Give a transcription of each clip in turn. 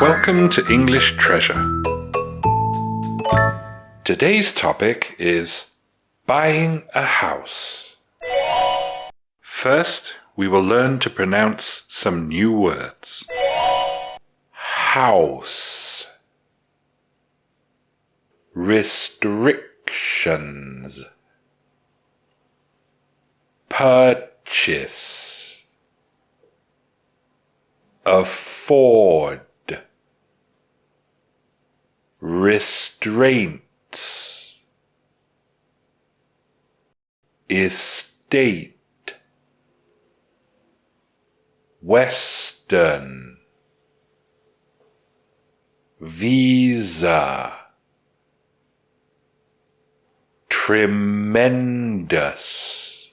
Welcome to English Treasure. Today's topic is buying a house. First, we will learn to pronounce some new words. House. Restrictions. Purchase. Afford. Restraints. Estate. Western. Visa. Tremendous.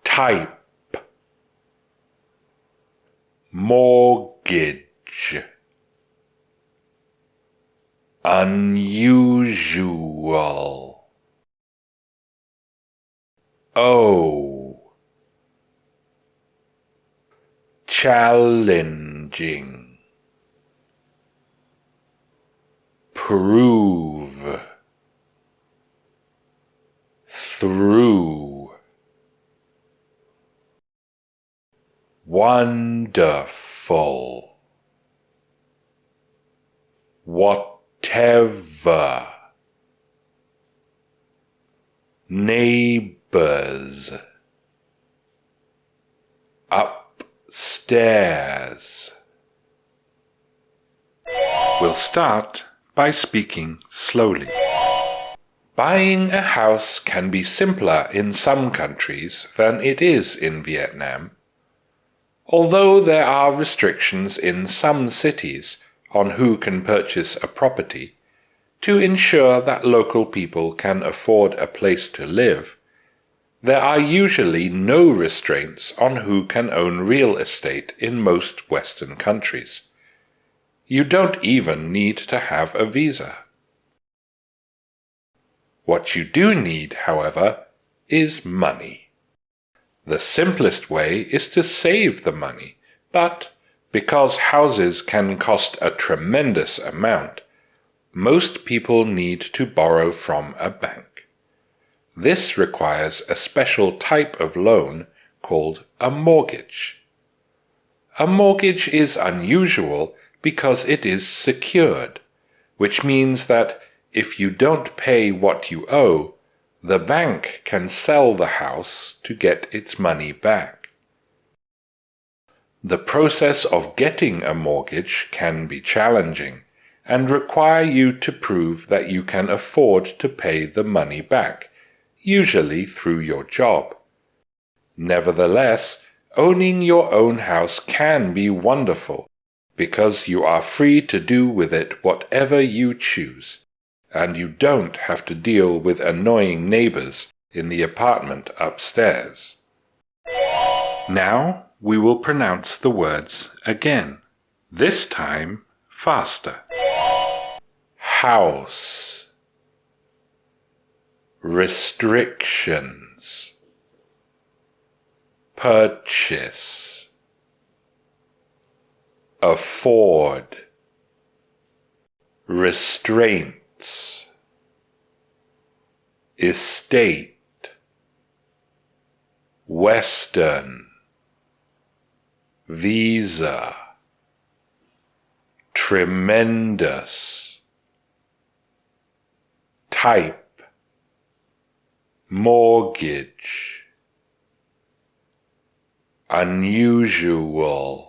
Type. Mortgage. Unusual. Challenging. Prove. Through. Wonderful. Whatever. Neighbours. Upstairs. We'll start by speaking slowly. Buying a house can be simpler in some countries than it is in Vietnam. Although there are restrictions in some cities on who can purchase a property, to ensure that local people can afford a place to live, there are usually no restraints on who can own real estate in most Western countries. You don't even need to have a visa. What you do need, however, is money. The simplest way is to save the money, but because houses can cost a tremendous amount, most people need to borrow from a bank. This requires a special type of loan called a mortgage. A mortgage is unusual because it is secured, which means that if you don't pay what you owe, the bank can sell the house to get its money back. The process of getting a mortgage can be challenging and require you to prove that you can afford to pay the money back, usually through your job. Nevertheless, owning your own house can be wonderful because you are free to do with it whatever you choose, and you don't have to deal with annoying neighbours in the apartment upstairs. Now we will pronounce the words again, this time faster. House. Restrictions. Purchase. Afford. Restraints. Estate. Western. Visa. Tremendous. Type. Mortgage. Unusual.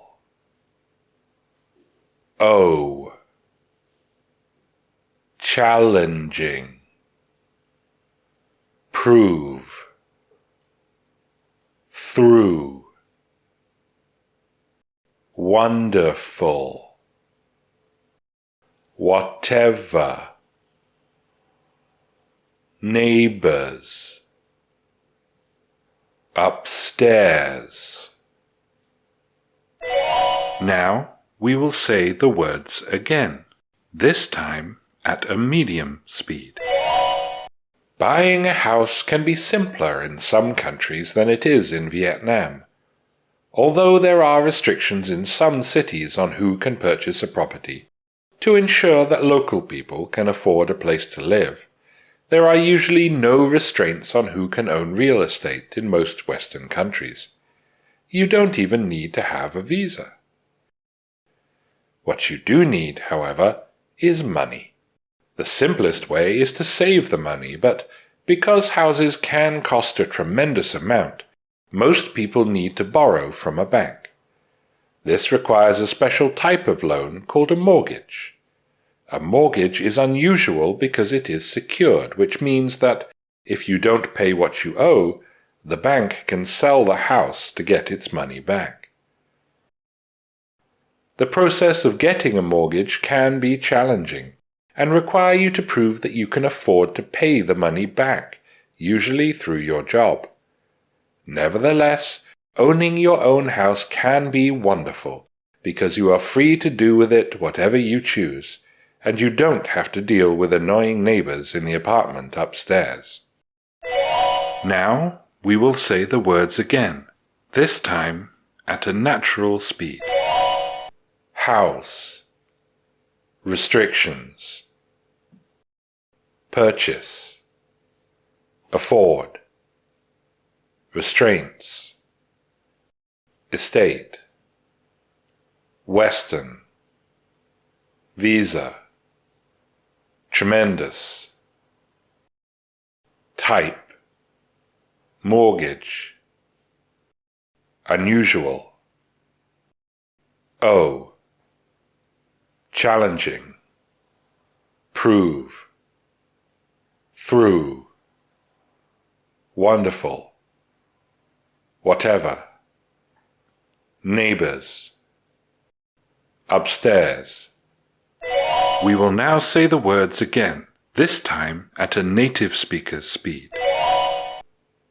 Challenging. Prove. Through. Wonderful. Whatever. Neighbours. Upstairs. Now we will say the words again, this time at a medium speed. Buying a house can be simpler in some countries than it is in Vietnam. although there are restrictions in some cities on who can purchase a property. To ensure that local people can afford a place to live, there are usually no restraints on who can own real estate in most Western countries. You don't even need to have a visa. What you do need, however, is money. The simplest way is to save the money, but because houses can cost a tremendous amount, most people need to borrow from a bank. This requires a special type of loan called a mortgage. A mortgage is unusual because it is secured, which means that if you don't pay what you owe, the bank can sell the house to get its money back. The process of getting a mortgage can be challenging and require you to prove that you can afford to pay the money back, usually through your job. Nevertheless, owning your own house can be wonderful because you are free to do with it whatever you choose, and you don't have to deal with annoying neighbours in the apartment upstairs. Now we will say the words again, this time at a natural speed. House, restrictions, purchase, afford, restraints, estate, Western, visa, tremendous, type, mortgage, unusual, owe, challenging, prove, through, wonderful, whatever, neighbours, upstairs. We will now say the words again, this time at a native speaker's speed.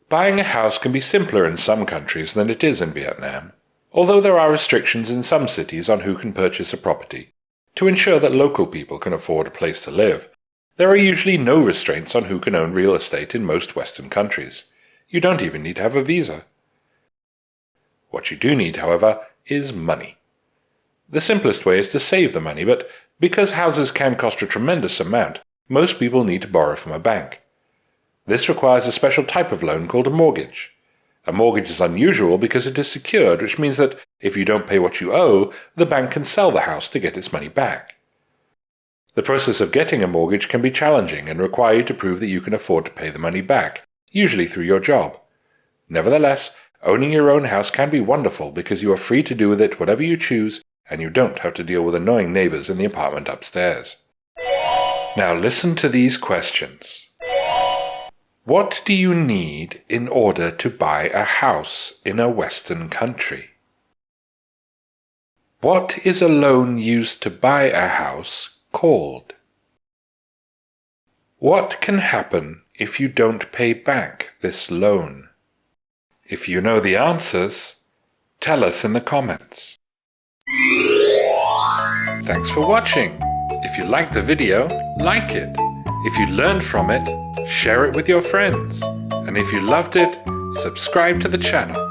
Buying a house can be simpler in some countries than it is in Vietnam, although there are restrictions in some cities on who can purchase a property. To ensure that local people can afford a place to live, there are usually no restraints on who can own real estate in most Western countries. You don't even need to have a visa. What you do need, however, is money. The simplest way is to save the money, but because houses can cost a tremendous amount, most people need to borrow from a bank. This requires a special type of loan called a mortgage. A mortgage is unusual because it is secured, which means that if you don't pay what you owe, the bank can sell the house to get its money back. The process of getting a mortgage can be challenging and require you to prove that you can afford to pay the money back, usually through your job. Nevertheless, owning your own house can be wonderful because you are free to do with it whatever you choose, and you don't have to deal with annoying neighbours in the apartment upstairs. Now listen to these questions. What do you need in order to buy a house in a Western country? What is a loan used to buy a house called? What can happen if you don't pay back this loan? If you know the answers, tell us in the comments. Thanks for watching. If you liked the video, like it. If you learned from it, share it with your friends. And if you loved it, subscribe to the channel.